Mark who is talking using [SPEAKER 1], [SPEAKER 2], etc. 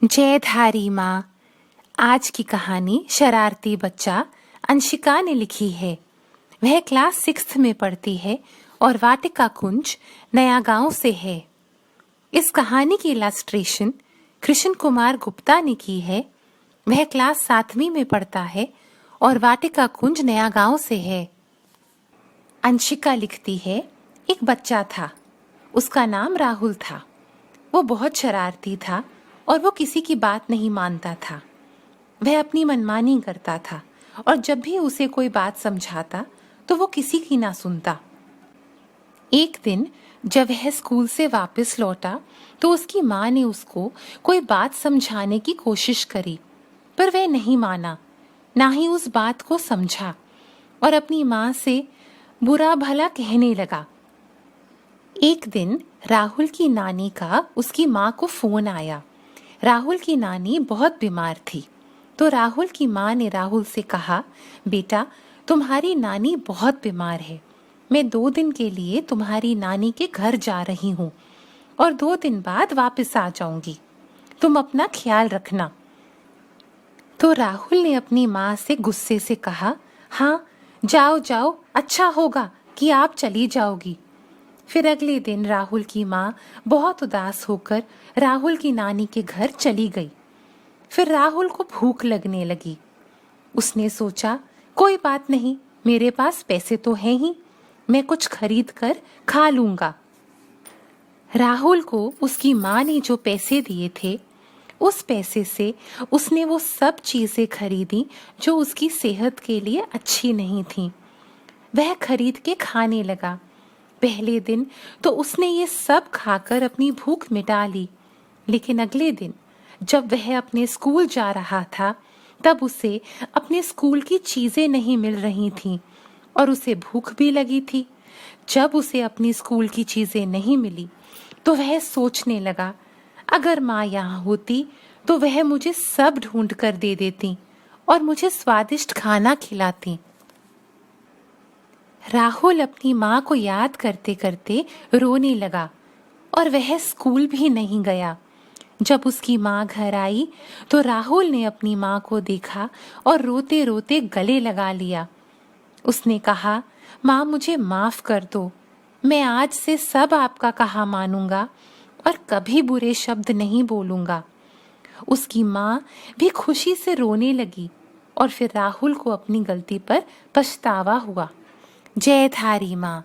[SPEAKER 1] जयधारी माँ। आज की कहानी शरारती बच्चा अंशिका ने लिखी है। वह क्लास 6 में पढ़ती है और वाटिका कुंज नया गांव से है। इस कहानी की इलस्ट्रेशन कृष्ण कुमार गुप्ता ने की है। वह क्लास 7वीं में पढ़ता है और वाटिका कुंज नया गांव से है। अंशिका लिखती है, एक बच्चा था। उसका नाम राहुल था। वो बहुत शरारती था और वो किसी की बात नहीं मानता था। वह अपनी मनमानी करता था और जब भी उसे कोई बात समझाता तो वो किसी की ना सुनता। एक दिन जब वह स्कूल से वापस लौटा तो उसकी माँ ने उसको कोई बात समझाने की कोशिश करी, पर वह नहीं माना, ना ही उस बात को समझा और अपनी माँ से बुरा भला कहने लगा। एक दिन राहुल की नानी का उसकी माँ को फोन आया। राहुल की नानी बहुत बीमार थी, तो राहुल की माँ ने राहुल से कहा, बेटा तुम्हारी नानी बहुत बीमार है। मैं 2 दिन के लिए तुम्हारी नानी के घर जा रही हूँ और 2 दिन बाद वापस आ जाऊंगी। तुम अपना ख्याल रखना। तो राहुल ने अपनी माँ से गुस्से से कहा, हाँ जाओ जाओ, अच्छा होगा कि आप चली जाओगी। फिर अगले दिन राहुल की माँ बहुत उदास होकर राहुल की नानी के घर चली गई। फिर राहुल को भूख लगने लगी। उसने सोचा, कोई बात नहीं, मेरे पास पैसे तो हैं ही, मैं कुछ खरीद कर खा लूंगा। राहुल को उसकी माँ ने जो पैसे दिए थे, उस पैसे से उसने वो सब चीजें खरीदी जो उसकी सेहत के लिए अच्छी नहीं थी। वह खरीद के खाने लगा। पहले दिन तो उसने ये सब खाकर अपनी भूख मिटा ली, लेकिन अगले दिन जब वह अपने स्कूल जा रहा था तब उसे अपने स्कूल की चीजें नहीं मिल रही थीं और उसे भूख भी लगी थी। जब उसे अपनी स्कूल की चीजें नहीं मिली तो वह सोचने लगा, अगर माँ यहाँ होती तो वह मुझे सब ढूंढ कर दे देती और मुझे स्वादिष्ट खाना खिलाती। राहुल अपनी माँ को याद करते करते रोने लगा और वह स्कूल भी नहीं गया। जब उसकी माँ घर आई तो राहुल ने अपनी माँ को देखा और रोते रोते गले लगा लिया। उसने कहा, माँ मुझे माफ कर दो, मैं आज से सब आपका कहा मानूंगा और कभी बुरे शब्द नहीं बोलूंगा। उसकी माँ भी खुशी से रोने लगी और फिर राहुल को अपनी गलती पर पछतावा हुआ। जयधारी माँ।